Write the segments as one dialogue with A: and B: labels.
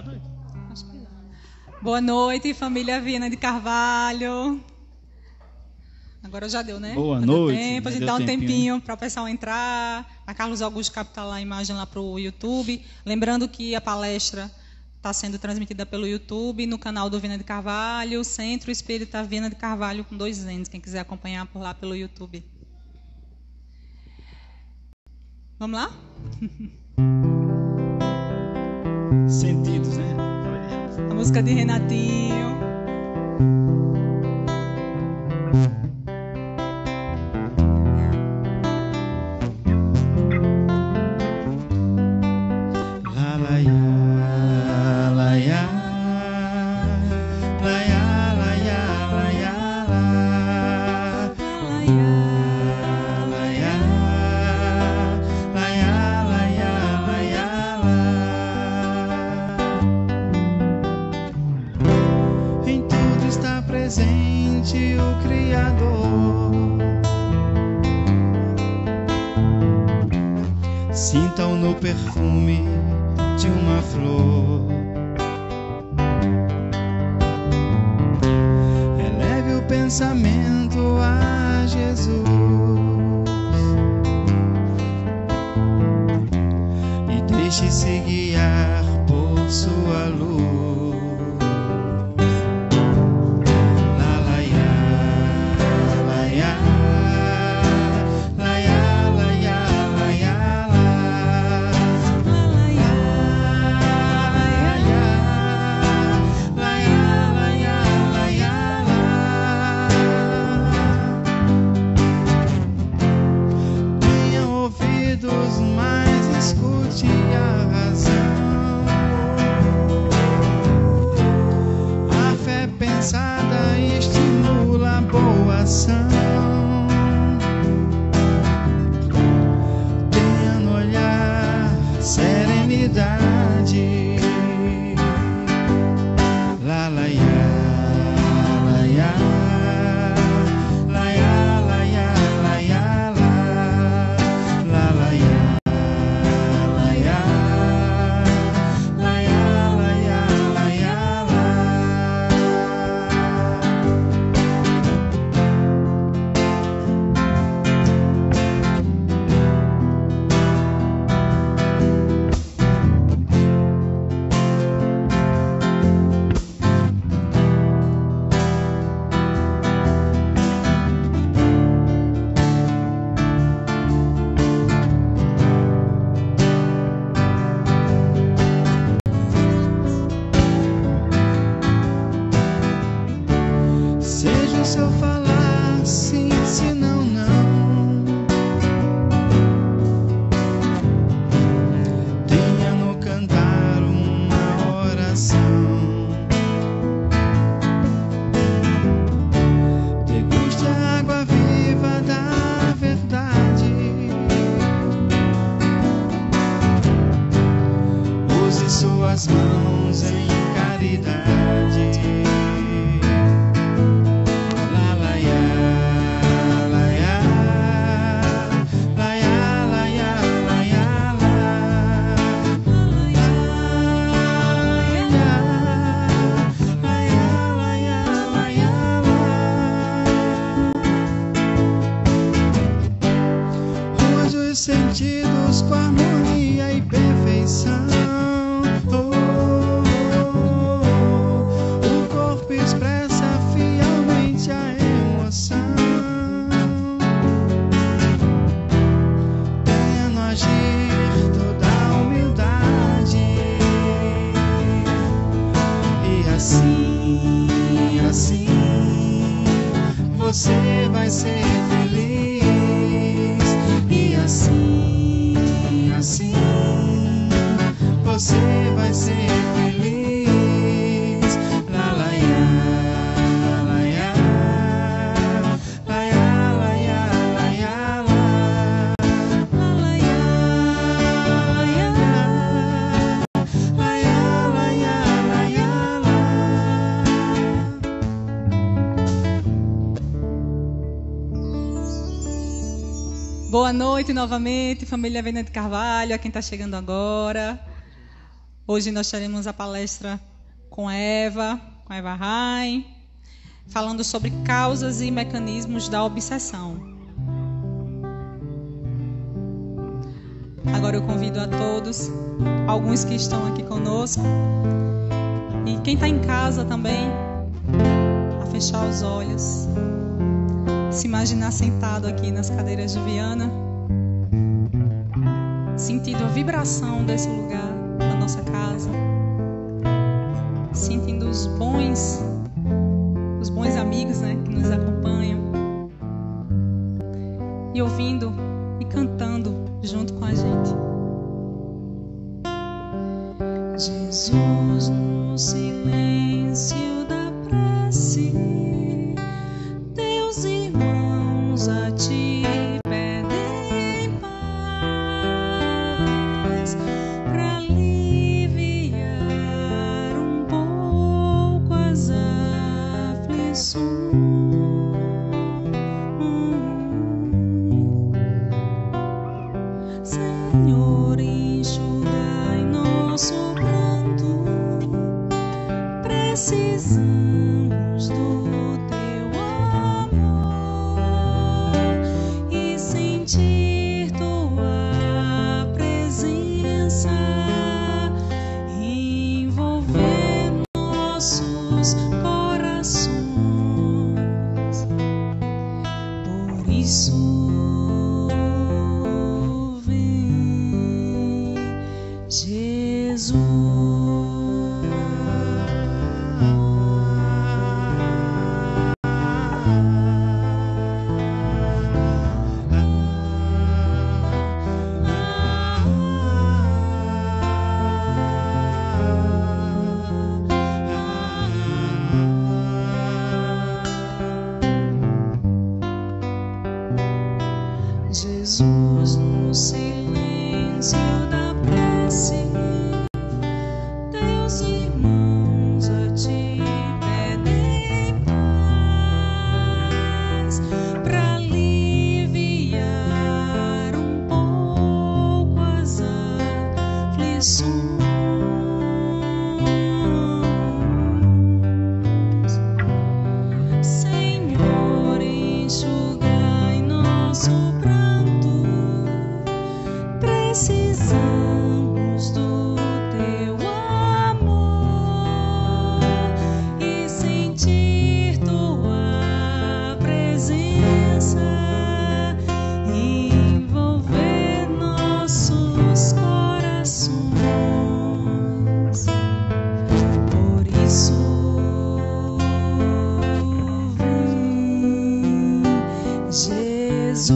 A: Já, doido?
B: Boa noite, família Viana de Carvalho. Agora já deu, né?
A: Boa
B: Já
A: noite.
B: Deu tempo. A
A: Já
B: gente
A: deu
B: dá um
A: tempinho,
B: tempinho para o pessoal entrar. A Carlos Augusto captar lá a imagem lá para o YouTube. Lembrando que a palestra está sendo transmitida pelo YouTube, no canal do Viana de Carvalho, Centro Espírita Viana de Carvalho, com 2 N's, quem quiser acompanhar por lá pelo YouTube. Vamos lá?
A: Sentidos, né?
B: A música de Renatinho.
C: Sintam no perfume de uma flor. Eleve o pensamento a Jesus e deixe-se guiar por sua luz. Estimula a boa ação. Tenha no olhar serenidade. La la ya, la ya, la ya, la ya, la ya, la la ya, la ya, la ya, la ya, la ya, la. Seja o seu falar sim, se não, não. Tenha no cantar uma oração. Deguste a água viva da verdade. Use suas mãos em caridade. Os sentidos com harmonia e perfeição. O corpo expressa fielmente a emoção. Tenha no agir toda a humildade. E assim, você vai ser feliz. E assim, você vai ser feliz. La la ya, la ya, la ya, la ya, la ya, la la ya, la ya, la ya, la ya, la ya, la.
B: Boa noite novamente, família Viana de Carvalho, a quem está chegando agora. Hoje nós teremos a palestra com a Eva Rain, falando sobre causas e mecanismos da obsessão. Agora eu convido a todos, alguns que estão aqui conosco, e quem está em casa também, a fechar os olhos, se imaginar sentado aqui nas cadeiras de Viana, sentindo a vibração desse lugar, da nossa casa, sentindo os bons amigos, né, que nos acompanham, e ouvindo e cantando junto com a gente. Jesus, no silêncio da prece, teus irmãos a ti pedem paz, para aliviar um pouco as aflições. Senhor, enxugai nosso pranto, precisamos do teu amor e sentir tua presença envolver nossos corações. Por isso vem, Jesus. Jesus, no silêncio da prece, teus irmãos a ti pedem paz, para aliviar um pouco as aflições. Senhor, enxugai nosso pranto, precisamos do teu amor e sentir tua presença envolver nossos corações. Por isso vem, Jesus.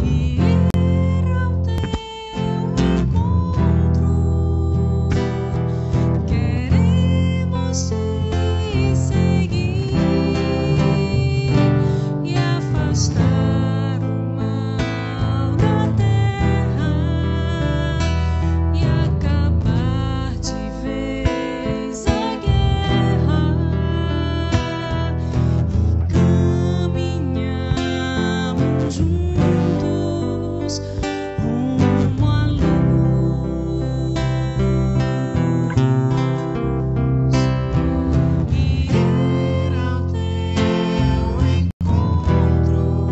B: Ir ao teu encontro, queremos te seguir e afastar o mal da terra e acabar de vez a guerra e caminhamos juntos rumo à luz. Ir ao teu encontro,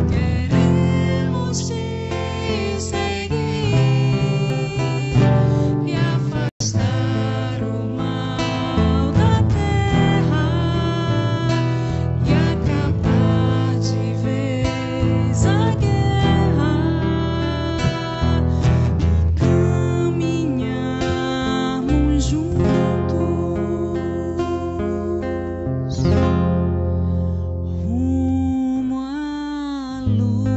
B: queremos te seguir e afastar o mal da terra e acabar de vez a guerra e caminharmos juntos rumo à luz.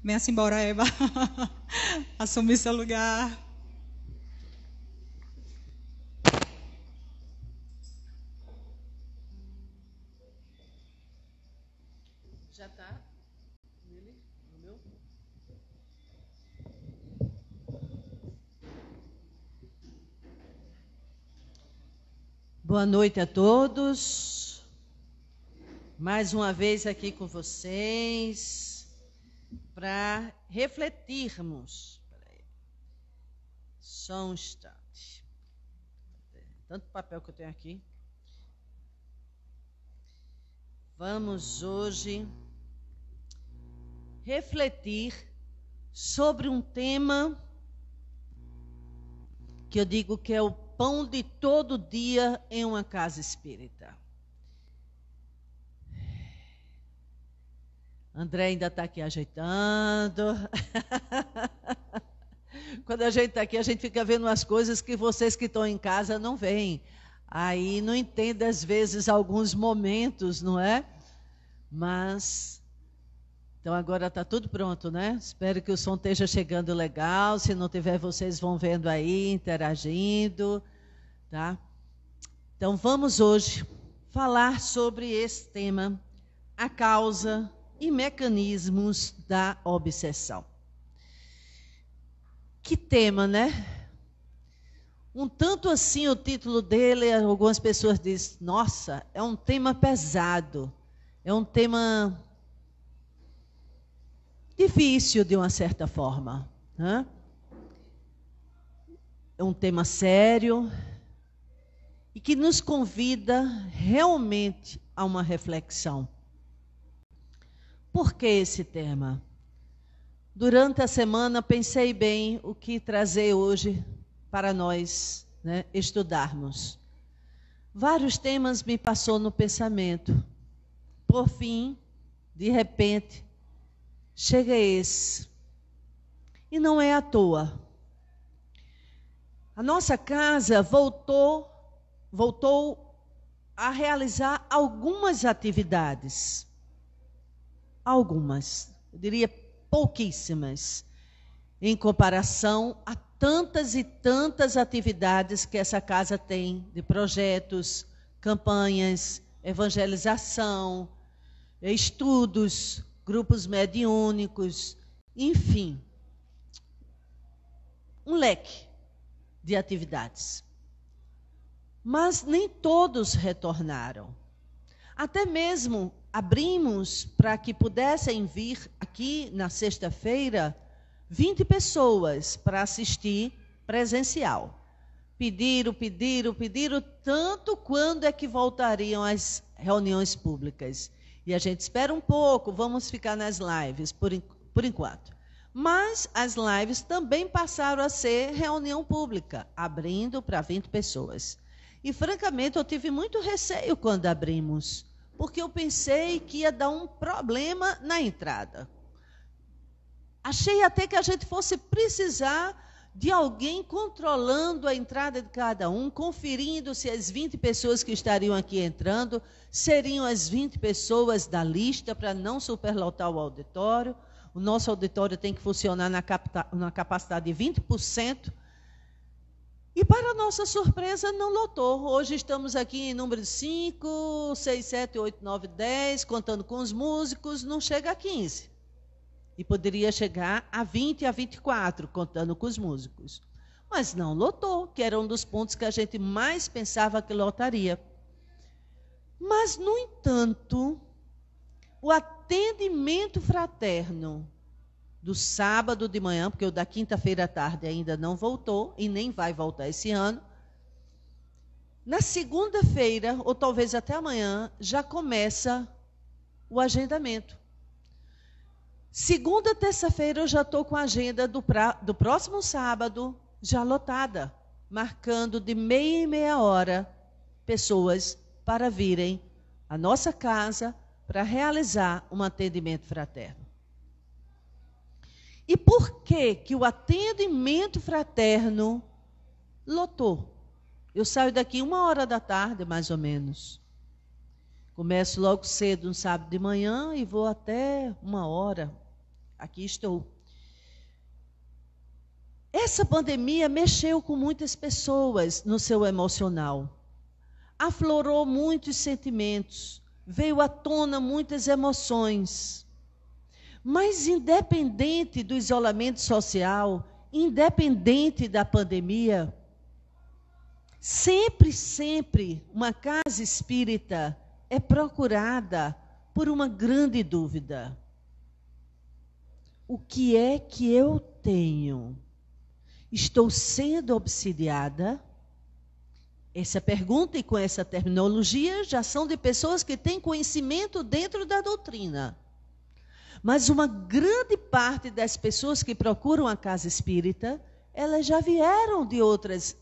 B: Venha-se embora, Eva. Assumir seu lugar.
D: Já tá? Nele? No meu? Boa noite a todos. Mais uma vez aqui com vocês para refletirmos. Só um instante. Tanto papel que eu tenho aqui. Vamos hoje refletir sobre um tema que eu digo que é o pão de todo dia em uma casa espírita. André ainda está aqui ajeitando. Quando a gente está aqui, a gente fica vendo umas coisas que vocês que estão em casa não veem. Aí não entende às vezes alguns momentos, não é? Mas então agora está tudo pronto, né? Espero que o som esteja chegando legal. Se não tiver, vocês vão vendo aí, interagindo, tá? Então vamos hoje falar sobre esse tema, a causa e mecanismos da obsessão. Que tema, né? Um tanto assim o título dele, algumas pessoas dizem, nossa, é um tema pesado, é um tema difícil de uma certa forma, né? É um tema sério e que nos convida realmente a uma reflexão. Por que esse tema? Durante a semana pensei bem o que trazer hoje para nós, né, estudarmos. Vários temas me passou no pensamento. Por fim, de repente, chega esse. E não é à toa. A nossa casa voltou a realizar algumas atividades. Algumas, eu diria pouquíssimas, em comparação a tantas e tantas atividades que essa casa tem, de projetos, campanhas, evangelização, estudos, grupos mediúnicos, enfim, um leque de atividades. Mas nem todos retornaram. Até mesmo abrimos para que pudessem vir aqui na sexta-feira 20 pessoas para assistir presencial. Pediram, tanto quando é que voltariam às reuniões públicas. E a gente espera um pouco, vamos ficar nas lives por enquanto. Mas as lives também passaram a ser reunião pública, abrindo para 20 pessoas. E francamente eu tive muito receio quando abrimos, porque eu pensei que ia dar um problema na entrada. Achei até que a gente fosse precisar de alguém controlando a entrada de cada um, conferindo se as 20 pessoas que estariam aqui entrando seriam as 20 pessoas da lista para não superlotar o auditório. O nosso auditório tem que funcionar na capacidade de 20%. E para nossa surpresa não lotou. Hoje estamos aqui em número 5, 6, 7, 8, 9, 10, contando com os músicos, não chega a 15. E poderia chegar a 20, a 24, contando com os músicos. Mas não lotou, que era um dos pontos que a gente mais pensava que lotaria. Mas, no entanto, o atendimento fraterno do sábado de manhã, porque o da quinta-feira à tarde ainda não voltou, e nem vai voltar esse ano, na segunda-feira, ou talvez até amanhã, já começa o agendamento. Segunda, terça-feira, eu já estou com a agenda do próximo sábado já lotada, marcando de meia em meia hora pessoas para virem à nossa casa para realizar um atendimento fraterno. E por que o atendimento fraterno lotou? Eu saio daqui 1h da tarde, mais ou menos. Começo logo cedo, no sábado de manhã, e vou até 1h. Aqui estou. Essa pandemia mexeu com muitas pessoas no seu emocional. Aflorou muitos sentimentos. Veio à tona muitas emoções. Mas independente do isolamento social, independente da pandemia, Sempre, uma casa espírita é procurada por uma grande dúvida. O que é que eu tenho? Estou sendo obsidiada? Essa pergunta e com essa terminologia já são de pessoas que têm conhecimento dentro da doutrina. Mas uma grande parte das pessoas que procuram a casa espírita, elas já vieram de outros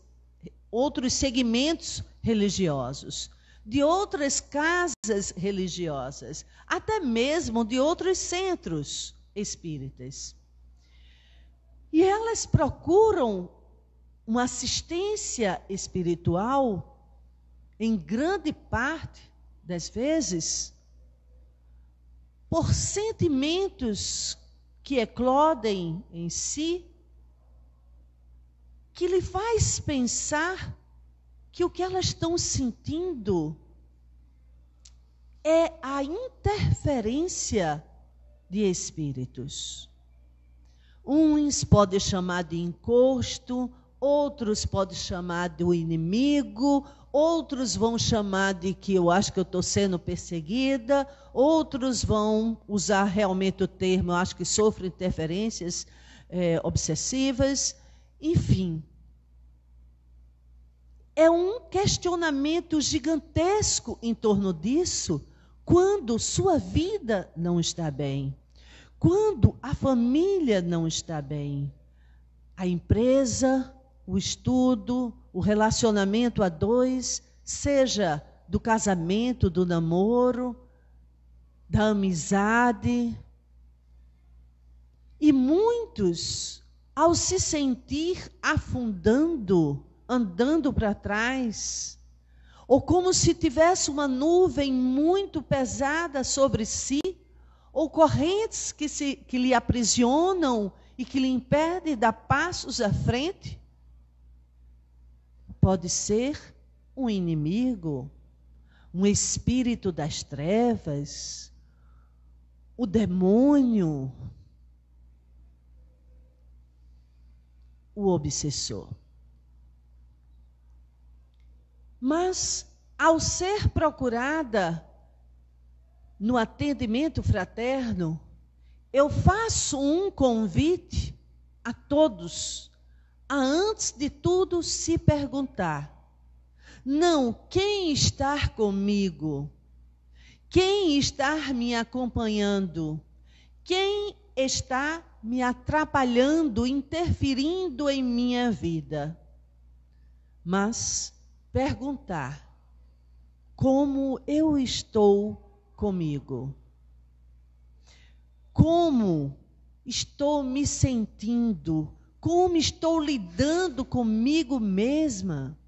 D: segmentos religiosos, de outras casas religiosas, até mesmo de outros centros espíritas. E elas procuram uma assistência espiritual, em grande parte das vezes, por sentimentos que eclodem em si, que lhe faz pensar que o que elas estão sentindo é a interferência de espíritos. Uns podem chamar de encosto, outros podem chamar de inimigo, outros vão chamar de que eu acho que eu estou sendo perseguida, outros vão usar realmente o termo, eu acho que sofro interferências obsessivas, enfim. É um questionamento gigantesco em torno disso, quando sua vida não está bem, quando a família não está bem, a empresa, o estudo, o relacionamento a dois, seja do casamento, do namoro, da amizade. E muitos, ao se sentir afundando, andando para trás, ou como se tivesse uma nuvem muito pesada sobre si, ou correntes que lhe aprisionam e que lhe impedem de dar passos à frente, pode ser um inimigo, um espírito das trevas, o demônio, o obsessor. Mas, ao ser procurada no atendimento fraterno, eu faço um convite a todos, a antes de tudo se perguntar, não quem está comigo, quem está me acompanhando, quem está me atrapalhando, interferindo em minha vida, mas perguntar como eu estou comigo, como estou me sentindo, como estou lidando comigo mesma,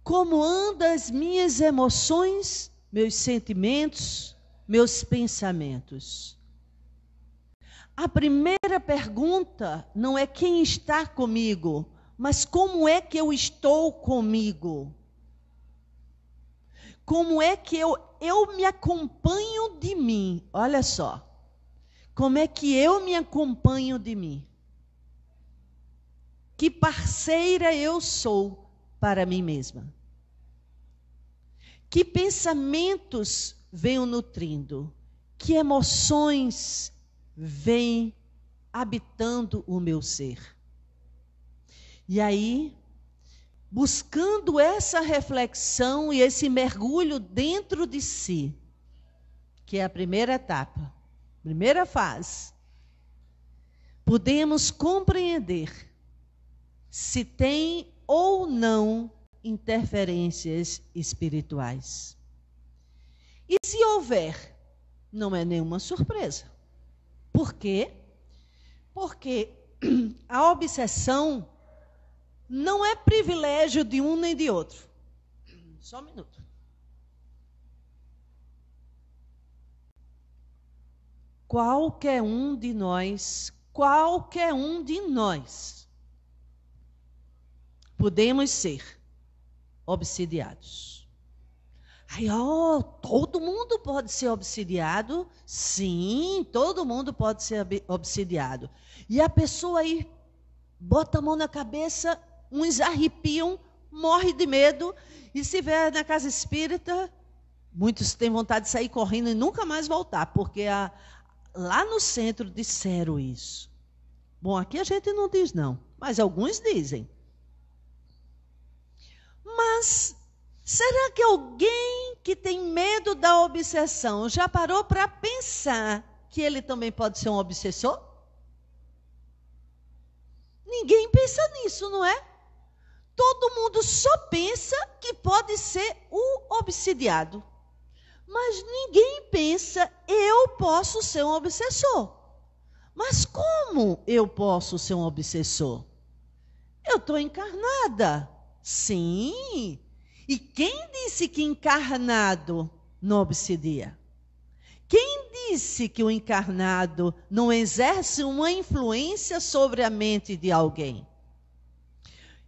D: como andam as minhas emoções, meus sentimentos, meus pensamentos. A primeira pergunta não é quem está comigo, mas como é que eu estou comigo? Como é que eu me acompanho de mim? Olha só. Como é que eu me acompanho de mim? Que parceira eu sou para mim mesma? Que pensamentos venho nutrindo? Que emoções vêm habitando o meu ser? E aí, buscando essa reflexão e esse mergulho dentro de si, que é a primeira etapa, primeira fase, podemos compreender se tem ou não interferências espirituais. E se houver, não é nenhuma surpresa. Por quê? Porque a obsessão não é privilégio de um nem de outro. Só um minuto. Qualquer um de nós podemos ser obsidiados. Aí, todo mundo pode ser obsidiado? Sim, todo mundo pode ser obsidiado. E a pessoa aí bota a mão na cabeça uns arrepiam, morrem de medo, e se vier na casa espírita, muitos têm vontade de sair correndo e nunca mais voltar, porque lá no centro disseram isso. Bom, aqui a gente não diz não, mas alguns dizem. Mas será que alguém que tem medo da obsessão já parou para pensar que ele também pode ser um obsessor? Ninguém pensa nisso, não é? Todo mundo só pensa que pode ser o obsidiado. Mas ninguém pensa, eu posso ser um obsessor. Mas como eu posso ser um obsessor? Eu estou encarnada. Sim. E quem disse que encarnado não obsidia? Quem disse que o encarnado não exerce uma influência sobre a mente de alguém?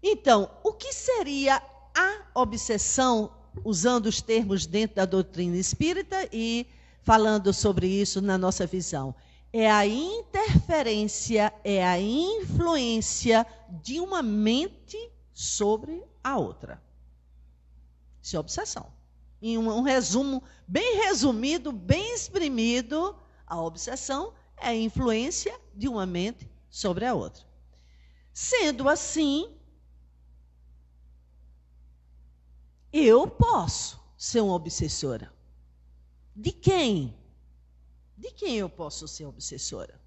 D: Então, o que seria a obsessão, usando os termos dentro da doutrina espírita e falando sobre isso na nossa visão? É a interferência, é a influência de uma mente sobre a outra. Isso é obsessão. Em um resumo bem resumido, bem exprimido, a obsessão é a influência de uma mente sobre a outra. Sendo assim, eu posso ser uma obsessora. De quem? De quem eu posso ser obsessora?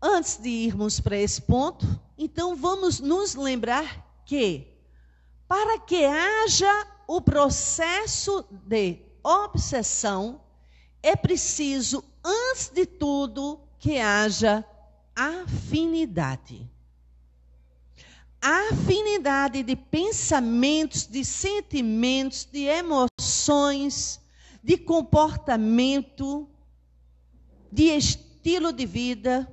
D: Antes de irmos para esse ponto, então vamos nos lembrar que, para que haja o processo de obsessão, é preciso, antes de tudo, que haja afinidade. A afinidade de pensamentos, de sentimentos, de emoções, de comportamento, de estilo de vida,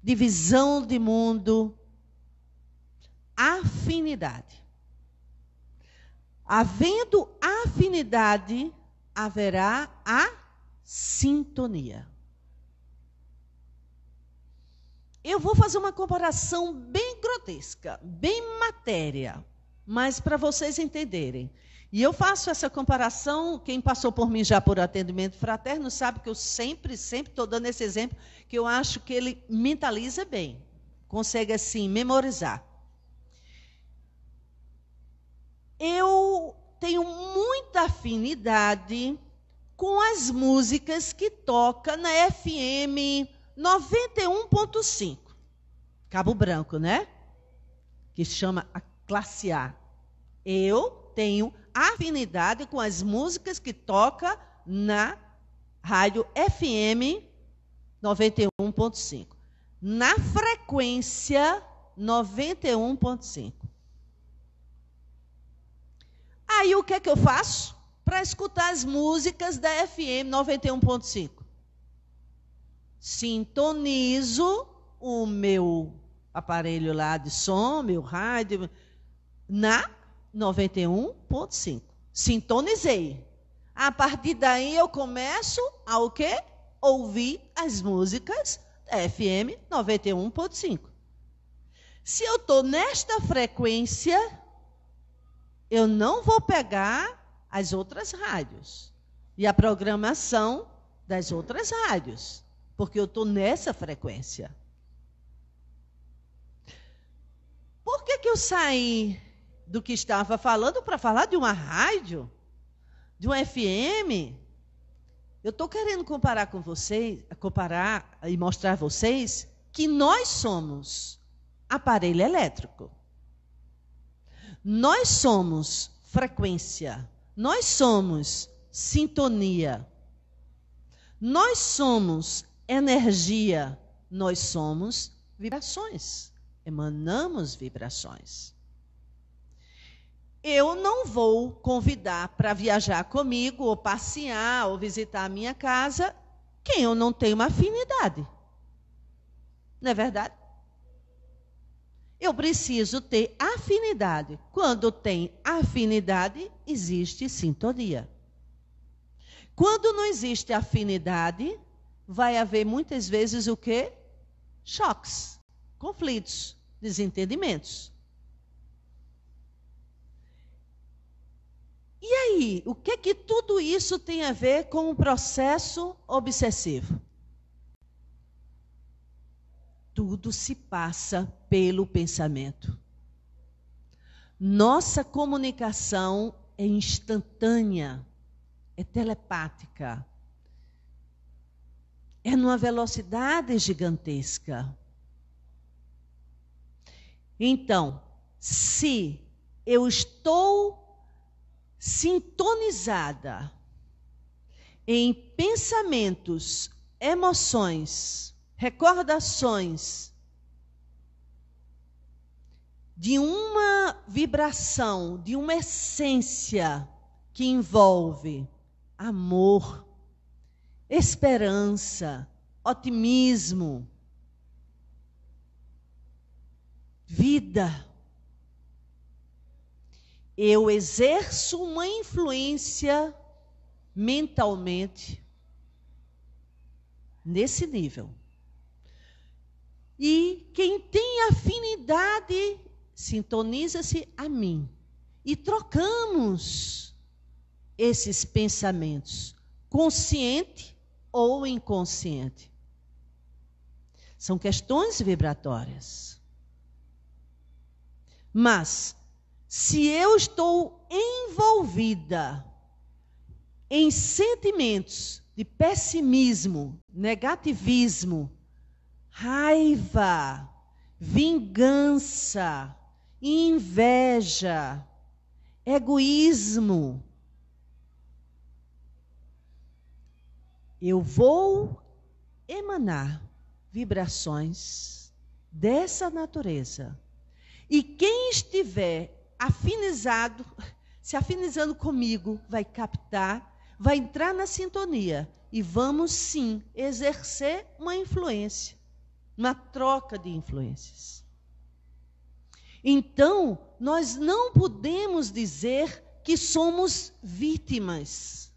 D: de visão de mundo. Afinidade. Havendo afinidade, haverá a sintonia. Eu vou fazer uma comparação bem grotesca, bem matéria, mas para vocês entenderem. E eu faço essa comparação, quem passou por mim já por atendimento fraterno sabe que eu sempre estou dando esse exemplo, que eu acho que ele mentaliza bem, consegue assim memorizar. Eu tenho muita afinidade com as músicas que toca na FM 91.5, Cabo Branco, né? Que chama a classe A. Eu tenho afinidade com as músicas que toca na rádio FM 91.5. Na frequência 91.5. Aí o que é que eu faço para escutar as músicas da FM 91.5? Sintonizo o meu aparelho lá de som, meu rádio, na 91.5. Sintonizei. A partir daí eu começo a o quê? Ouvir as músicas da FM 91.5. Se eu estou nesta frequência, eu não vou pegar as outras rádios e a programação das outras rádios, porque eu estou nessa frequência. Por que eu saí do que estava falando para falar de uma rádio, de uma FM? Eu estou querendo comparar com vocês, comparar e mostrar a vocês que nós somos aparelho elétrico. Nós somos frequência, nós somos sintonia, nós somos energia, nós somos vibrações, emanamos vibrações. Eu não vou convidar para viajar comigo, ou passear, ou visitar a minha casa, quem eu não tenho uma afinidade. Não é verdade? Eu preciso ter afinidade. Quando tem afinidade, existe sintonia. Quando não existe afinidade, vai haver muitas vezes o quê? Choques, conflitos. desentendimentos. E aí, o que tudo isso tem a ver com o processo obsessivo? Tudo se passa pelo pensamento. Nossa comunicação é instantânea, é telepática, é numa velocidade gigantesca. Então, se eu estou sintonizada em pensamentos, emoções, recordações de uma vibração, de uma essência que envolve amor, esperança, otimismo, vida, eu exerço uma influência mentalmente nesse nível. E quem tem afinidade sintoniza-se a mim. E trocamos esses pensamentos, consciente ou inconsciente. São questões vibratórias. Mas, se eu estou envolvida em sentimentos de pessimismo, negativismo, raiva, vingança, inveja, egoísmo, eu vou emanar vibrações dessa natureza. E quem estiver afinizado, se afinizando comigo, vai captar, vai entrar na sintonia. E vamos, sim, exercer uma influência, uma troca de influências. Então, nós não podemos dizer que somos vítimas.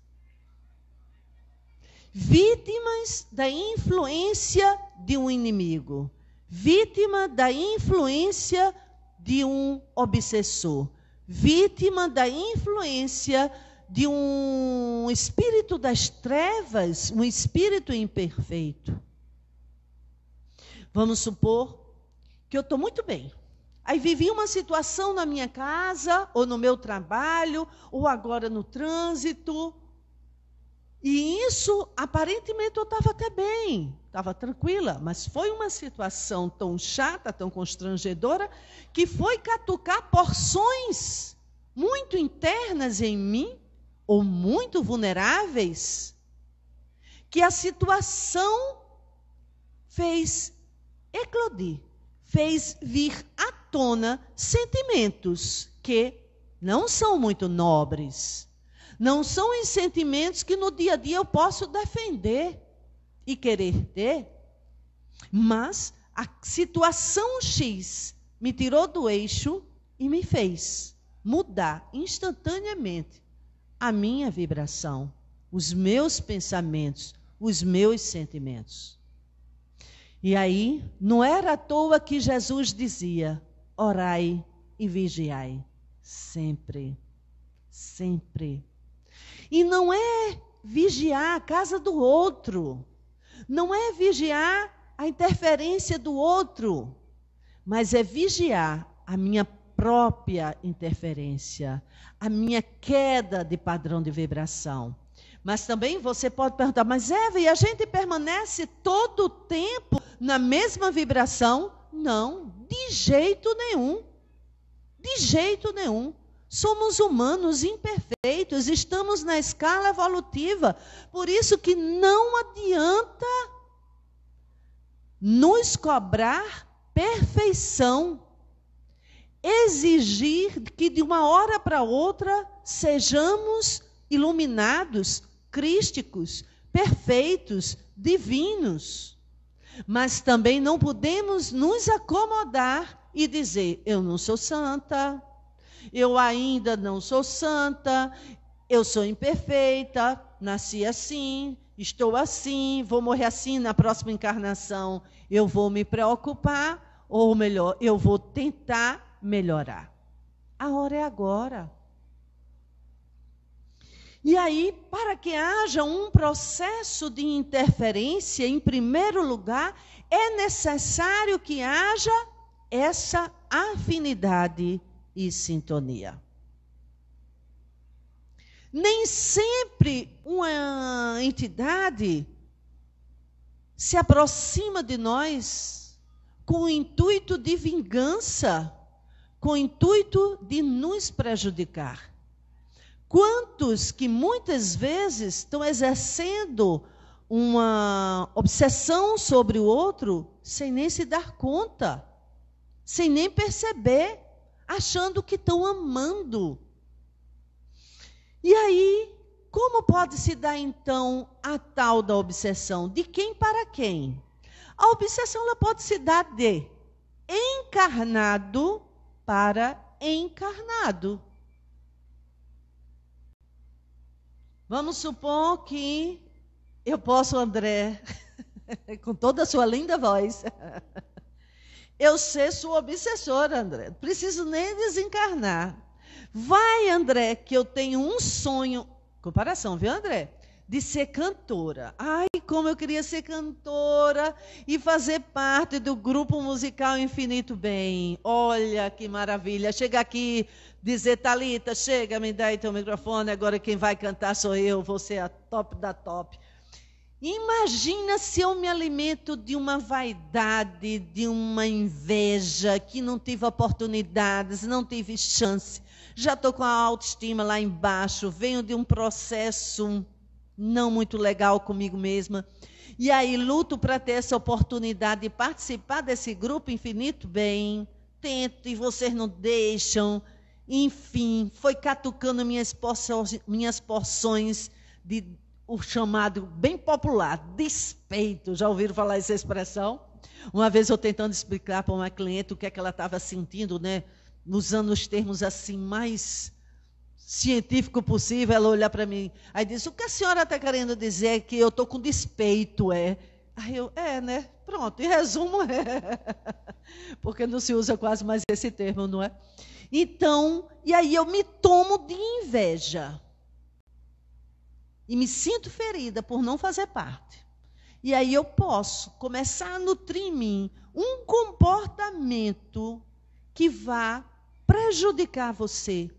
D: Vítimas da influência de um inimigo. Vítima da influência de um obsessor, vítima da influência de um espírito das trevas, um espírito imperfeito. Vamos supor que eu estou muito bem. Aí vivi uma situação na minha casa, ou no meu trabalho, ou agora no trânsito. E isso, aparentemente, eu estava até bem, estava tranquila, mas foi uma situação tão chata, tão constrangedora, que foi catucar porções muito internas em mim, ou muito vulneráveis, que a situação fez eclodir, fez vir à tona sentimentos que não são muito nobres. Não são os sentimentos que no dia a dia eu posso defender e querer ter. Mas a situação X me tirou do eixo e me fez mudar instantaneamente a minha vibração, os meus pensamentos, os meus sentimentos. E aí, não era à toa que Jesus dizia: orai e vigiai sempre, sempre. E não é vigiar a casa do outro, não é vigiar a interferência do outro, mas é vigiar a minha própria interferência, a minha queda de padrão de vibração. Mas também você pode perguntar: mas Eva, e a gente permanece todo o tempo na mesma vibração? Não, de jeito nenhum. De jeito nenhum. Somos humanos imperfeitos, estamos na escala evolutiva. Por isso que não adianta nos cobrar perfeição. Exigir que de uma hora para outra sejamos iluminados, crísticos, perfeitos, divinos. Mas também não podemos nos acomodar e dizer: eu não sou santa, eu ainda não sou santa, eu sou imperfeita, nasci assim, estou assim, vou morrer assim, na próxima encarnação eu vou me preocupar. Ou melhor, eu vou tentar melhorar. A hora é agora. E aí, para que haja um processo de interferência, em primeiro lugar, é necessário que haja essa afinidade e sintonia. Nem sempre uma entidade se aproxima de nós com o intuito de vingança, com o intuito de nos prejudicar. Quantos que muitas vezes estão exercendo uma obsessão sobre o outro sem nem se dar conta, sem nem perceber, achando que estão amando. E aí, como pode se dar então a tal da obsessão? De quem para quem? A obsessão ela pode se dar de encarnado para encarnado. Vamos supor que eu posso, André, com toda a sua linda voz, eu ser sua obsessora, André. Não preciso nem desencarnar. Vai, André, que eu tenho um sonho, comparação, viu, André? De ser cantora. Ai, como eu queria ser cantora e fazer parte do grupo musical Infinito Bem. Olha que maravilha. Chega aqui, dizer, Thalita, chega, me dá aí teu microfone, agora quem vai cantar sou eu, você é a top da top. Imagina se eu me alimento de uma vaidade, de uma inveja, que não tive oportunidades, não tive chance. Já estou com a autoestima lá embaixo, venho de um processo não muito legal comigo mesma. E aí luto para ter essa oportunidade de participar desse grupo Infinito Bem. Tento e vocês não deixam. Enfim, foi catucando minhas porções de o chamado bem popular, despeito. Já ouviram falar essa expressão? Uma vez eu tentando explicar para uma cliente o que é que ela estava sentindo, né? Usando os termos assim mais científico possível, ela olhar para mim, aí disse, o que a senhora está querendo dizer é que eu estou com despeito, é? Aí eu, né? Pronto, em resumo, porque não se usa quase mais esse termo, não é? Então, e aí eu me tomo de inveja. E me sinto ferida por não fazer parte. E aí eu posso começar a nutrir em mim um comportamento que vá prejudicar você,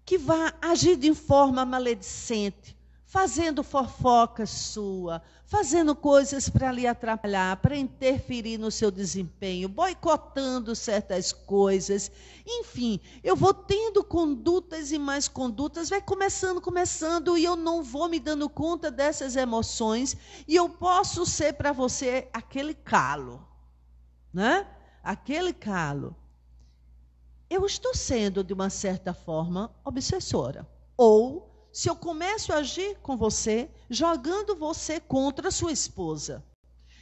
D: que vá agir de forma maledicente, fazendo fofoca sua, fazendo coisas para lhe atrapalhar, para interferir no seu desempenho, boicotando certas coisas. Enfim, eu vou tendo condutas e mais condutas, vai começando, e eu não vou me dando conta dessas emoções, e eu posso ser para você aquele calo, né? Aquele calo. Eu estou sendo, de uma certa forma, obsessora. Ou, se eu começo a agir com você, jogando você contra sua esposa,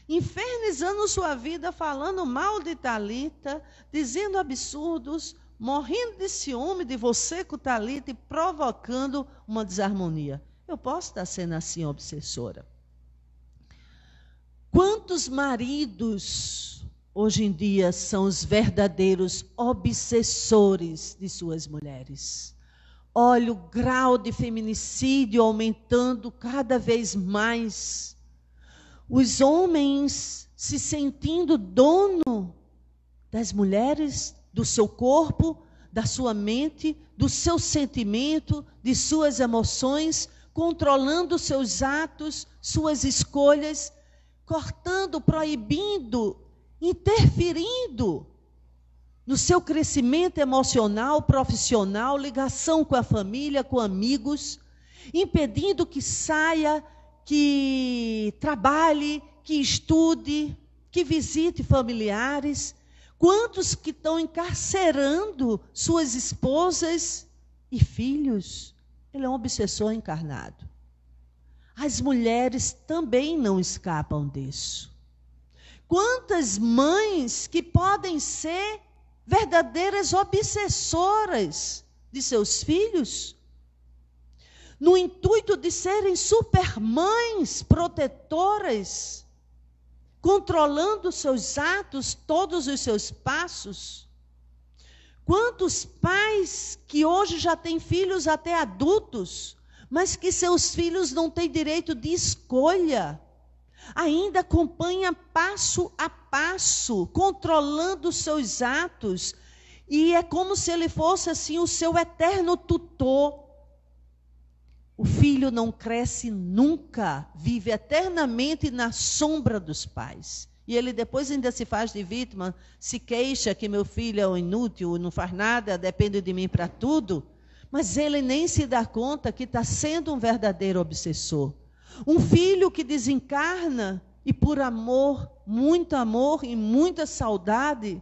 D: infernizando sua vida, falando mal de Thalita, dizendo absurdos, morrendo de ciúme de você com Thalita e provocando uma desarmonia. Eu posso estar sendo assim obsessora. Quantos maridos hoje em dia são os verdadeiros obsessores de suas mulheres? Olha o grau de feminicídio aumentando cada vez mais. Os homens se sentindo dono das mulheres, do seu corpo, da sua mente, do seu sentimento, de suas emoções, controlando seus atos, suas escolhas, cortando, proibindo, interferindo no seu crescimento emocional, profissional, ligação com a família, com amigos, impedindo que saia, que trabalhe, que estude, que visite familiares. Quantos que estão encarcerando suas esposas e filhos? Ele é um obsessor encarnado. As mulheres também não escapam disso. Quantas mães que podem ser verdadeiras obsessoras de seus filhos, no intuito de serem supermães protetoras, controlando os seus atos, todos os seus passos? Quantos pais que hoje já têm filhos até adultos, mas que seus filhos não têm direito de escolha, ainda acompanha passo a passo, controlando os seus atos, e é como se ele fosse assim o seu eterno tutor. O filho não cresce nunca, vive eternamente na sombra dos pais. E ele depois ainda se faz de vítima, se queixa que meu filho é um inútil, não faz nada, depende de mim para tudo. Mas ele nem se dá conta que está sendo um verdadeiro obsessor. Um filho que desencarna e por amor e muita saudade,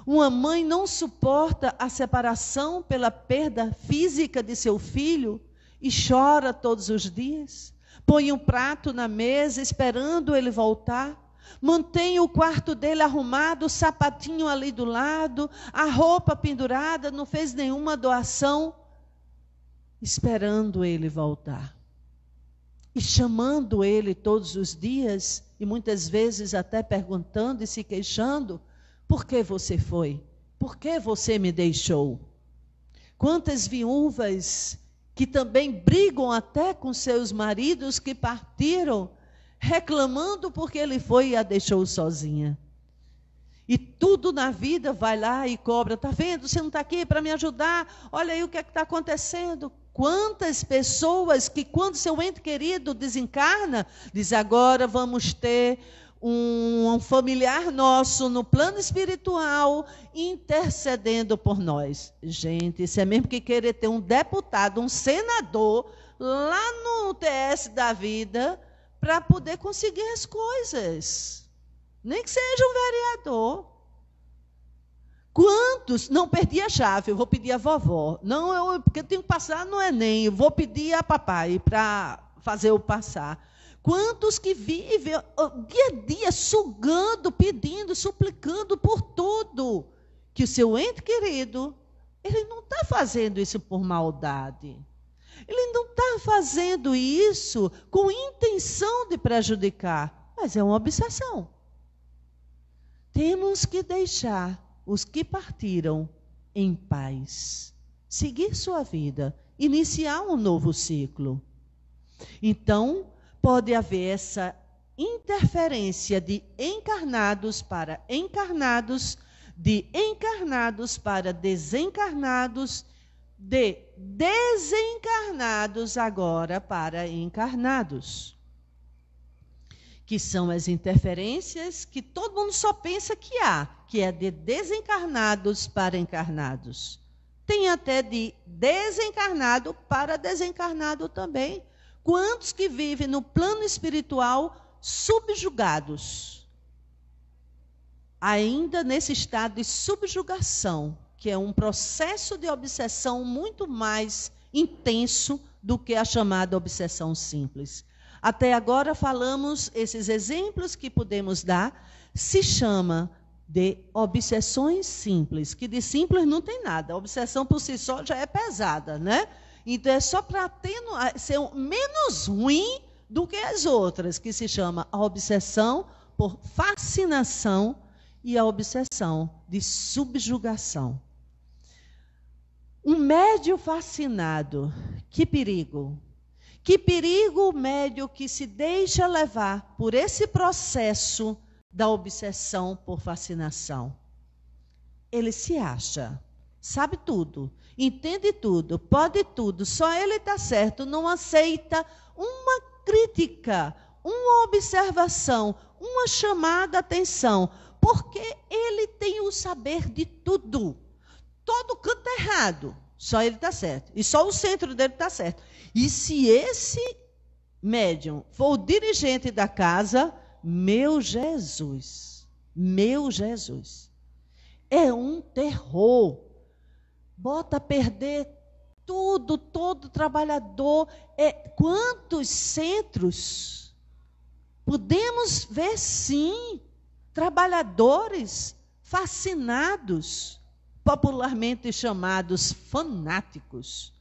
D: uma mãe não suporta a separação pela perda física de seu filho e chora todos os dias. Põe um prato na mesa esperando ele voltar. Mantém o quarto dele arrumado, o sapatinho ali do lado, a roupa pendurada, não fez nenhuma doação, esperando ele voltar. E chamando ele todos os dias, e muitas vezes até perguntando e se queixando: por que você foi? Por que você me deixou? Quantas viúvas que também brigam até com seus maridos que partiram, reclamando porque ele foi e a deixou sozinha. E tudo na vida vai lá e cobra. Está vendo? Você não está aqui para me ajudar? Olha aí o que é que está acontecendo. Quantas pessoas que quando seu ente querido desencarna, diz: agora vamos ter um familiar nosso no plano espiritual intercedendo por nós. Gente, isso é mesmo que querer ter um deputado, um senador lá no TS da vida para poder conseguir as coisas. Nem que seja um vereador. Quantos? Não, perdi a chave, eu vou pedir a vovó. Não, porque eu tenho que passar no Enem, eu vou pedir a papai para fazer eu passar. Quantos que vivem dia a dia sugando, pedindo, suplicando por tudo, que o seu ente querido, ele não está fazendo isso por maldade. Ele não está fazendo isso com intenção de prejudicar, mas é uma obsessão. Temos que deixar os que partiram em paz, seguir sua vida, iniciar um novo ciclo. Então, pode haver essa interferência de encarnados para encarnados, de encarnados para desencarnados, de desencarnados agora para encarnados. Que são as interferências que todo mundo só pensa que há, que é de desencarnados para encarnados. Tem até de desencarnado para desencarnado também. Quantos que vivem no plano espiritual subjugados? Ainda nesse estado de subjugação, que é um processo de obsessão muito mais intenso do que a chamada obsessão simples. Até agora falamos, esses exemplos que podemos dar, se chama de obsessões simples, que de simples não tem nada. A obsessão por si só já é pesada, né? Então é só para ser menos ruim do que as outras, que se chama a obsessão por fascinação e a obsessão de subjugação. Um médio fascinado, que perigo! Que perigo o médio que se deixa levar por esse processo da obsessão por fascinação. Ele se acha, sabe tudo, entende tudo, pode tudo, só ele está certo, não aceita uma crítica, uma observação, uma chamada de atenção, porque ele tem o saber de tudo. Todo canto é errado, só ele está certo, e só o centro dele está certo. E se esse médium for o dirigente da casa, meu Jesus, é um terror. Bota a perder tudo, todo trabalhador. Quantos centros podemos ver, sim, trabalhadores fascinados, popularmente chamados fanáticos,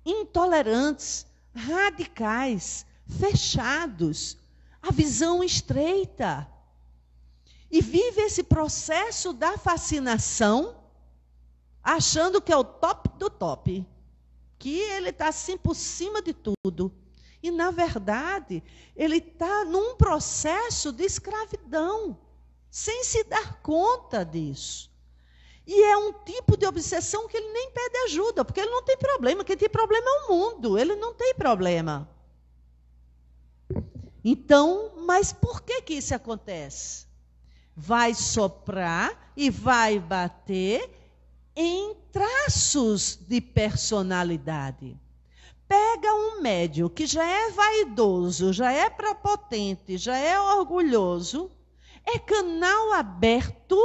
D: intolerantes, radicais, fechados, a visão estreita, e vive esse processo da fascinação, achando que é o top do top, que ele está assim por cima de tudo. E, na verdade, ele está num processo de escravidão, sem se dar conta disso. E é um tipo de obsessão que ele nem pede ajuda, porque ele não tem problema. Quem tem problema é o mundo, ele não tem problema. Então, mas por que isso acontece? Vai soprar e vai bater em traços de personalidade. Pega um médium que já é vaidoso, já é prepotente, já é orgulhoso, é canal aberto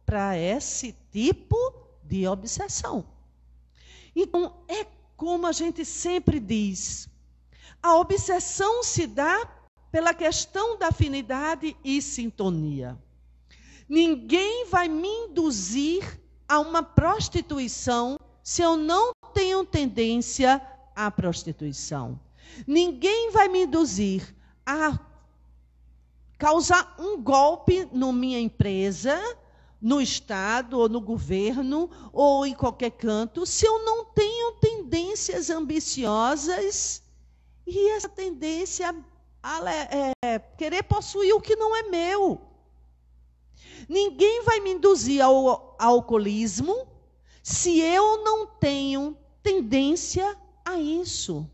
D: para esse tipo de obsessão. Então, é como a gente sempre diz, a obsessão se dá pela questão da afinidade e sintonia. Ninguém vai me induzir a uma prostituição se eu não tenho tendência à prostituição. Ninguém vai me induzir a causar um golpe na minha empresa, no Estado, ou no governo, ou em qualquer canto, se eu não tenho tendências ambiciosas e essa tendência a querer possuir o que não é meu. Ninguém vai me induzir ao alcoolismo se eu não tenho tendência a isso.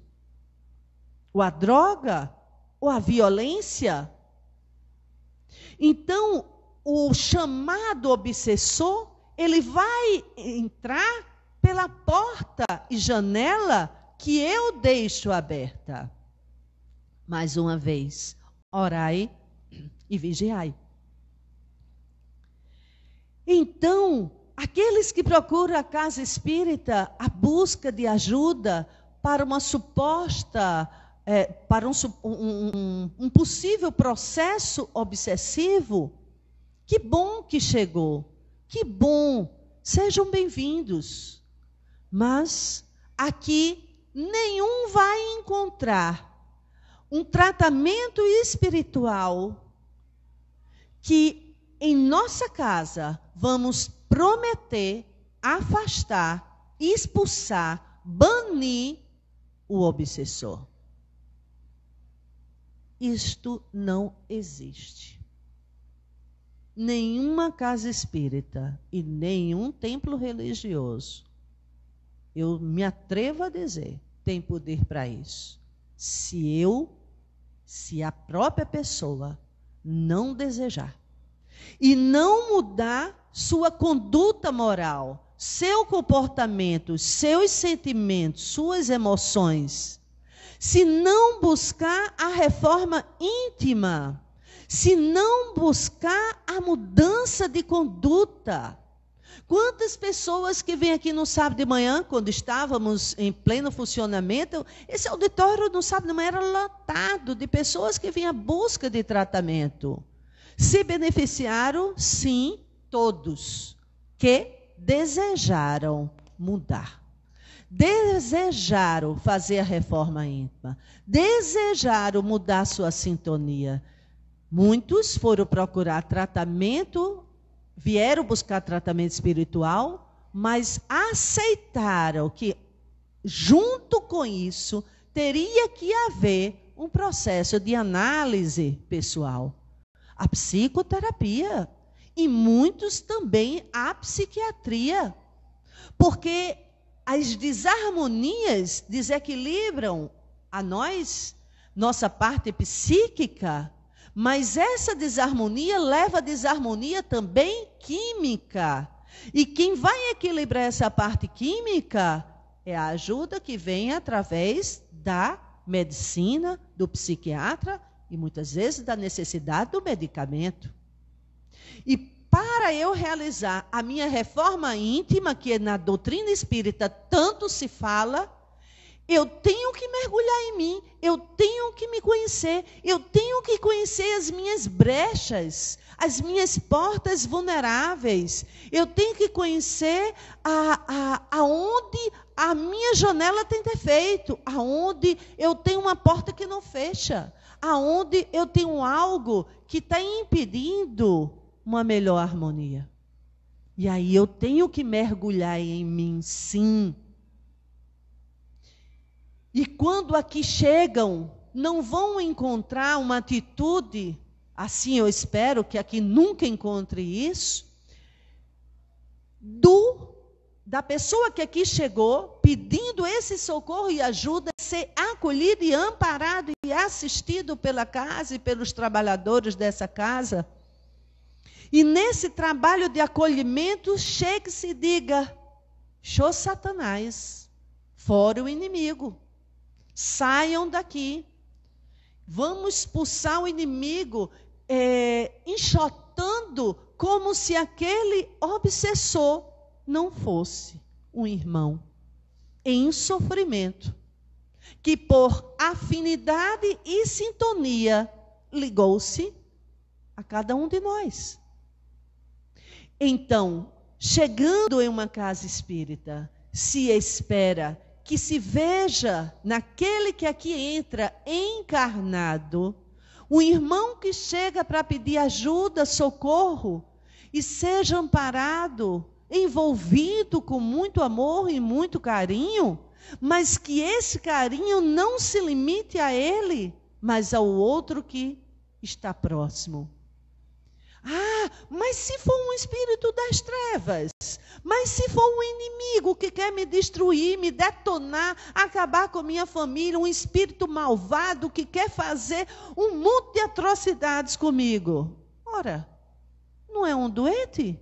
D: Ou a droga, ou a violência. Então, o chamado obsessor, ele vai entrar pela porta e janela que eu deixo aberta. Mais uma vez, orai e vigiai. Então, aqueles que procuram a casa espírita, a busca de ajuda para uma suposta, para um possível processo obsessivo, que bom que chegou, que bom, sejam bem-vindos. Mas aqui nenhum vai encontrar um tratamento espiritual que em nossa casa vamos prometer afastar, expulsar, banir o obsessor. Isto não existe. Nenhuma casa espírita e nenhum templo religioso, eu me atrevo a dizer, tem poder para isso. Se a própria pessoa não desejar e não mudar sua conduta moral, seu comportamento, seus sentimentos, suas emoções, se não buscar a reforma íntima, se não buscar a mudança de conduta. Quantas pessoas que vêm aqui no sábado de manhã, quando estávamos em pleno funcionamento, esse auditório no sábado de manhã era lotado de pessoas que vinham à busca de tratamento. Se beneficiaram, sim, todos que desejaram mudar. Desejaram fazer a reforma íntima. Desejaram mudar sua sintonia. Muitos foram procurar tratamento, vieram buscar tratamento espiritual, mas aceitaram que, junto com isso, teria que haver um processo de análise pessoal. A psicoterapia e muitos também a psiquiatria. Porque as desarmonias desequilibram a nós, nossa parte psíquica, mas essa desarmonia leva a desarmonia também química. E quem vai equilibrar essa parte química é a ajuda que vem através da medicina, do psiquiatra e muitas vezes da necessidade do medicamento. E para eu realizar a minha reforma íntima, que na doutrina espírita tanto se fala, eu tenho que mergulhar em mim, eu tenho que me conhecer, eu tenho que conhecer as minhas brechas, as minhas portas vulneráveis, eu tenho que conhecer aonde a minha janela tem defeito, aonde eu tenho uma porta que não fecha, aonde eu tenho algo que está impedindo uma melhor harmonia. E aí eu tenho que mergulhar em mim, sim. E quando aqui chegam, não vão encontrar uma atitude, assim eu espero que aqui nunca encontre isso, da pessoa que aqui chegou, pedindo esse socorro e ajuda, ser acolhido e amparado e assistido pela casa e pelos trabalhadores dessa casa. E nesse trabalho de acolhimento, chegue-se e diga: "Show Satanás, fora o inimigo, saiam daqui, vamos expulsar o inimigo", enxotando como se aquele obsessor não fosse um irmão em sofrimento, que por afinidade e sintonia ligou-se a cada um de nós. Então, chegando em uma casa espírita, se espera que se veja naquele que aqui entra encarnado, um irmão que chega para pedir ajuda, socorro, e seja amparado, envolvido com muito amor e muito carinho, mas que esse carinho não se limite a ele, mas ao outro que está próximo. Ah, mas se for um espírito das trevas, mas se for um inimigo que quer me destruir, me detonar, acabar com minha família, um espírito malvado que quer fazer um monte de atrocidades comigo. Ora, não é um doente?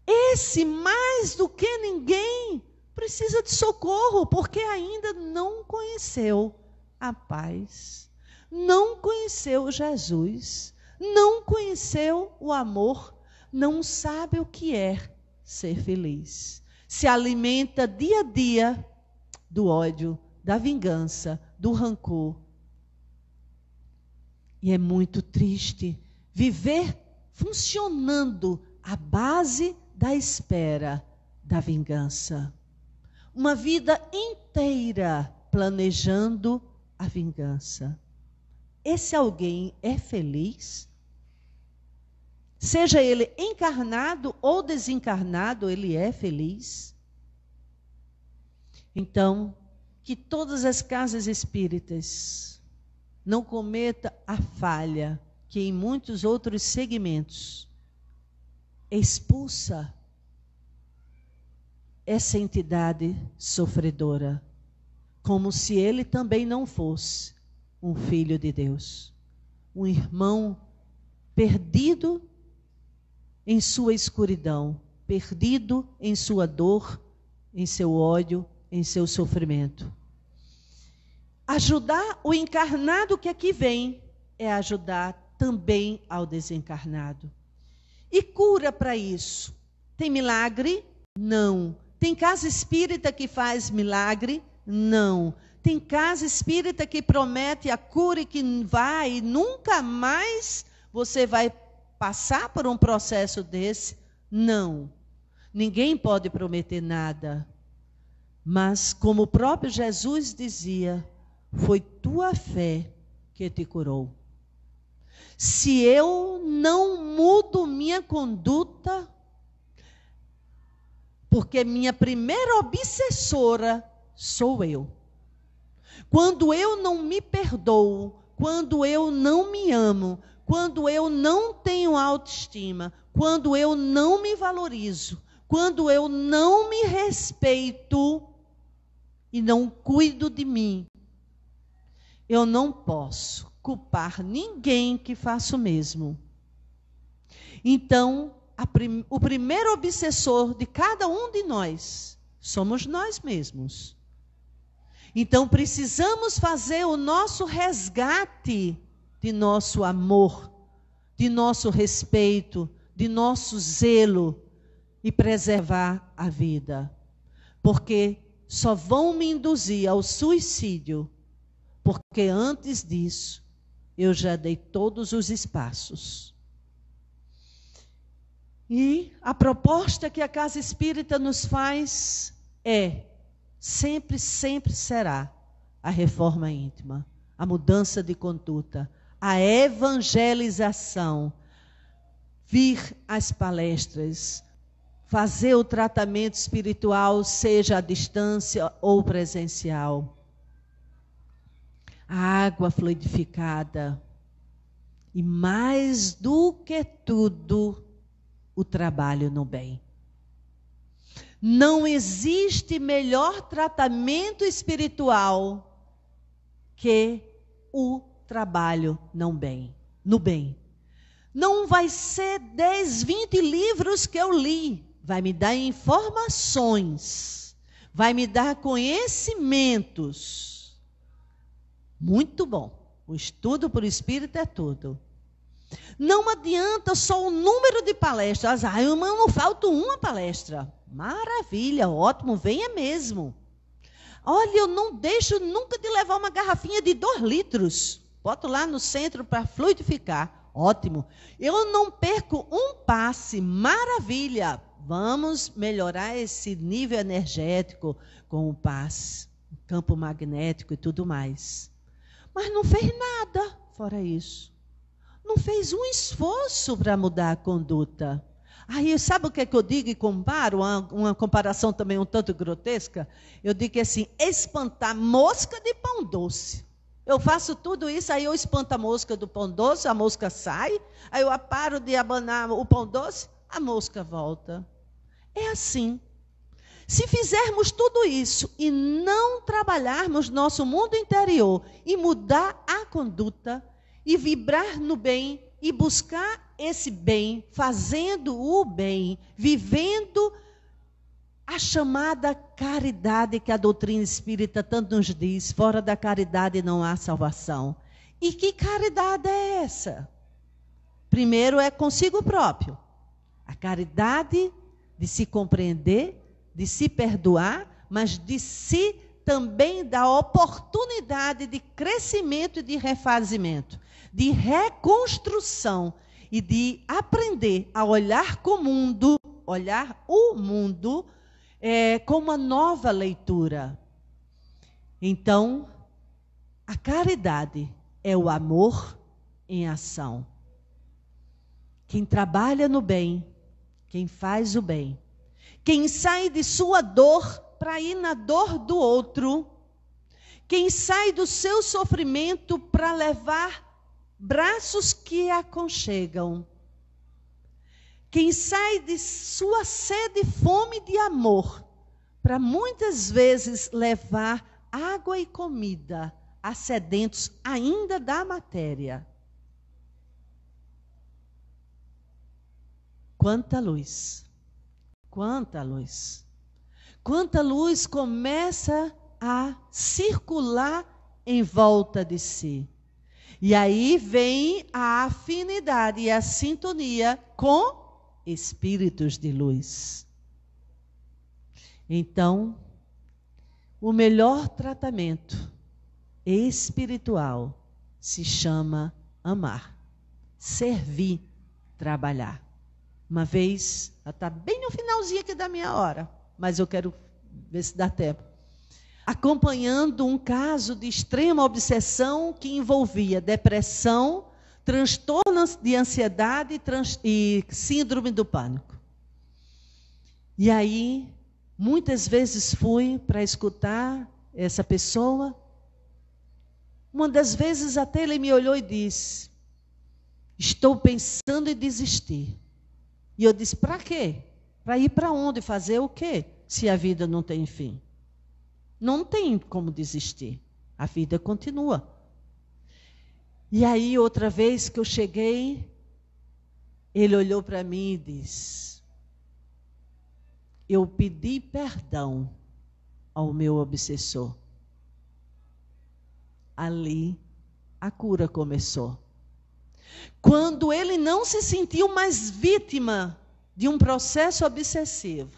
D: Esse, mais do que ninguém, precisa de socorro, porque ainda não conheceu a paz, não conheceu Jesus, não conheceu o amor, não sabe o que é ser feliz. Se alimenta dia a dia do ódio, da vingança, do rancor. E é muito triste viver funcionando à base da espera, da vingança. Uma vida inteira planejando a vingança. Esse alguém é feliz? Seja ele encarnado ou desencarnado, ele é feliz? Então, que todas as casas espíritas não cometam a falha que em muitos outros segmentos expulsa essa entidade sofredora, como se ele também não fosse um filho de Deus, um irmão perdido em sua escuridão, perdido em sua dor, em seu ódio, em seu sofrimento. Ajudar o encarnado que aqui vem é ajudar também ao desencarnado. E cura para isso? Tem milagre? Não. Tem casa espírita que faz milagre? Não. Tem casa espírita que promete a cura e que vai e nunca mais você vai passar por um processo desse? Não. Ninguém pode prometer nada. Mas, como o próprio Jesus dizia, foi tua fé que te curou. Se eu não mudo minha conduta, porque minha primeira obsessora sou eu. Quando eu não me perdoo, quando eu não me amo, quando eu não tenho autoestima, quando eu não me valorizo, quando eu não me respeito e não cuido de mim, eu não posso culpar ninguém que faça o mesmo. Então, o primeiro obsessor de cada um de nós somos nós mesmos. Então, precisamos fazer o nosso resgate de nosso amor, de nosso respeito, de nosso zelo e preservar a vida. Porque só vão me induzir ao suicídio, porque antes disso eu já dei todos os espaços. E a proposta que a Casa Espírita nos faz é, sempre será a reforma íntima, a mudança de conduta, a evangelização. vir às palestras, fazer o tratamento espiritual, seja à distância ou presencial. A água fluidificada. E mais do que tudo, o trabalho no bem. Não existe melhor tratamento espiritual que o trabalho no bem. Não vai ser 10, 20 livros que eu li. Vai me dar informações. Vai me dar conhecimentos. Muito bom. O estudo por espírito é tudo. Não adianta só o número de palestras. Não falta uma palestra. Maravilha, ótimo, venha mesmo. Olha, eu não deixo nunca de levar uma garrafinha de 2 litros. Boto lá no centro para fluidificar. Ótimo. Eu não perco um passe. Maravilha. Vamos melhorar esse nível energético com o passe, campo magnético e tudo mais. Mas não fez nada fora isso. Não fez um esforço para mudar a conduta. Aí, sabe o que é que eu digo e comparo? Uma comparação também um tanto grotesca. Eu digo assim, espantar mosca de pão doce. Eu faço tudo isso, aí eu espanto a mosca do pão doce, a mosca sai. Aí eu paro de abanar o pão doce, a mosca volta. É assim. Se fizermos tudo isso e não trabalharmos nosso mundo interior e mudar a conduta e vibrar no bem e buscar esse bem, fazendo o bem, vivendo a chamada caridade que a doutrina espírita tanto nos diz, fora da caridade não há salvação. E que caridade é essa? Primeiro é consigo próprio. A caridade de se compreender, de se perdoar, mas de se também dar oportunidade de crescimento e de refazimento, de reconstrução e de aprender a olhar o mundo com uma nova leitura. Então, a caridade é o amor em ação. Quem trabalha no bem, quem faz o bem, quem sai de sua dor para ir na dor do outro, quem sai do seu sofrimento para levar braços que aconchegam, quem sai de sua sede e fome de amor para muitas vezes levar água e comida a sedentos ainda da matéria. Quanta luz! Quanta luz! Quanta luz começa a circular em volta de si. E aí vem a afinidade e a sintonia com espíritos de luz. Então, o melhor tratamento espiritual se chama amar, servir, trabalhar. Uma vez, está bem no finalzinho aqui da minha hora, mas eu quero ver se dá tempo. Acompanhando um caso de extrema obsessão que envolvia depressão, transtornos de ansiedade e síndrome do pânico. E aí, muitas vezes fui para escutar essa pessoa. Uma das vezes até ele me olhou e disse, estou pensando em desistir. E eu disse, para quê? Para ir para onde? Fazer o quê? Se a vida não tem fim. Não tem como desistir. A vida continua. E aí, outra vez que eu cheguei, ele olhou para mim e disse, eu pedi perdão ao meu obsessor. Ali, a cura começou. Quando ele não se sentiu mais vítima de um processo obsessivo,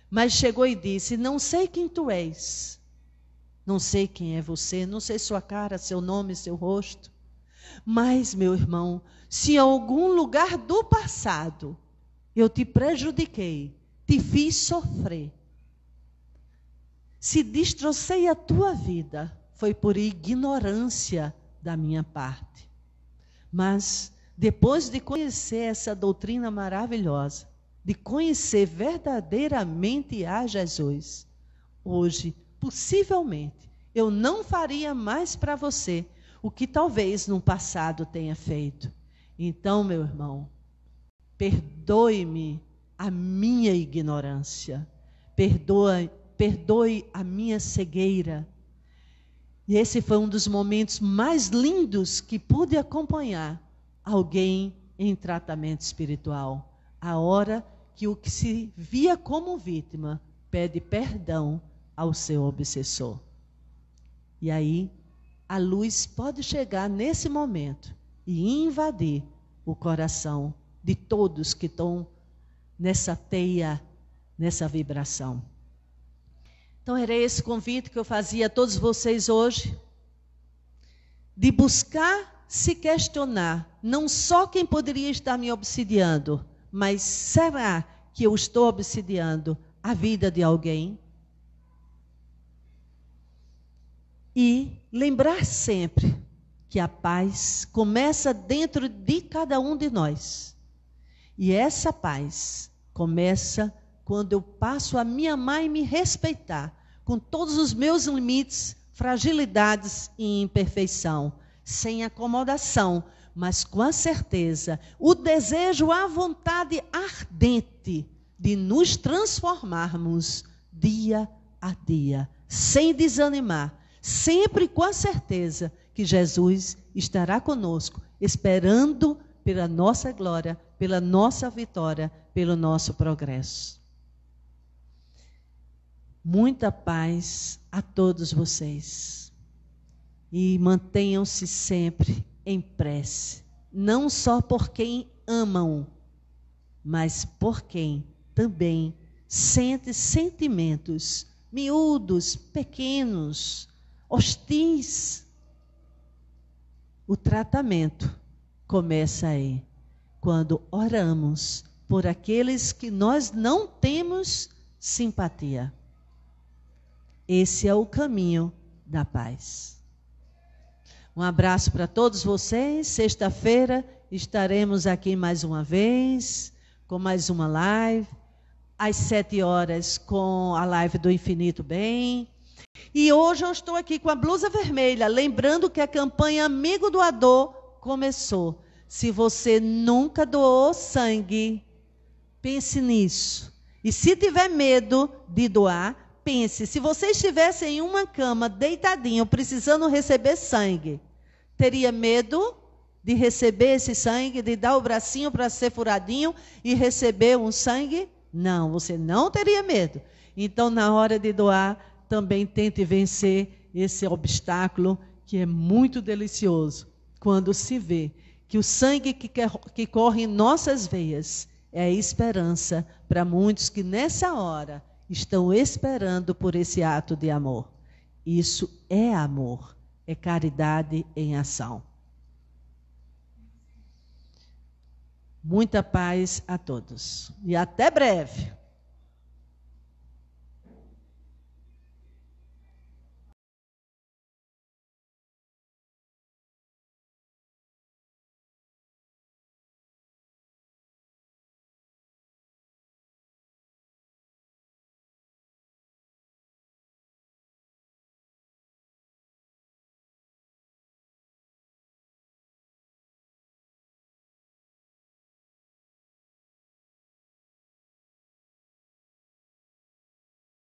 D: mas chegou e disse, não sei quem tu és, não sei quem é você, não sei sua cara, seu nome, seu rosto, mas, meu irmão, se em algum lugar do passado eu te prejudiquei, te fiz sofrer, se destrocei a tua vida, foi por ignorância da minha parte. Mas depois de conhecer essa doutrina maravilhosa, de conhecer verdadeiramente a Jesus, hoje, possivelmente, eu não faria mais para você o que talvez no passado tenha feito. Então, meu irmão, perdoe-me a minha ignorância, perdoe a minha cegueira. E esse foi um dos momentos mais lindos que pude acompanhar alguém em tratamento espiritual. A hora que o que se via como vítima pede perdão ao seu obsessor. E aí, a luz pode chegar nesse momento e invadir o coração de todos que estão nessa teia, nessa vibração. Então, era esse convite que eu fazia a todos vocês hoje, de buscar se questionar, não só quem poderia estar me obsidiando, mas será que eu estou obsidiando a vida de alguém? E lembrar sempre que a paz começa dentro de cada um de nós. E essa paz começa quando eu passo a me amar e me respeitar, com todos os meus limites, fragilidades e imperfeição, sem acomodação, mas com a certeza, o desejo, a vontade ardente de nos transformarmos dia a dia, sem desanimar, sempre com a certeza que Jesus estará conosco, esperando pela nossa glória, pela nossa vitória, pelo nosso progresso. Muita paz a todos vocês. E mantenham-se sempre em prece, não só por quem amam, mas por quem também sente sentimentos miúdos, pequenos, hostis. O tratamento começa aí, quando oramos por aqueles que nós não temos simpatia. Esse é o caminho da paz. Um abraço para todos vocês. Sexta-feira estaremos aqui mais uma vez, com mais uma live. Às 7 horas com a live do Infinito Bem. E hoje eu estou aqui com a blusa vermelha, lembrando que a campanha Amigo Doador começou. Se você nunca doou sangue, pense nisso. E se tiver medo de doar, pense. Se você estivesse em uma cama, deitadinho, precisando receber sangue, teria medo de receber esse sangue, de dar o bracinho para ser furadinho e receber um sangue? Não, você não teria medo. Então, na hora de doar, também tente vencer esse obstáculo que é muito delicioso. Quando se vê que o sangue que corre em nossas veias é a esperança para muitos que nessa hora estão esperando por esse ato de amor. Isso é amor, é caridade em ação. Muita paz a todos. E até breve.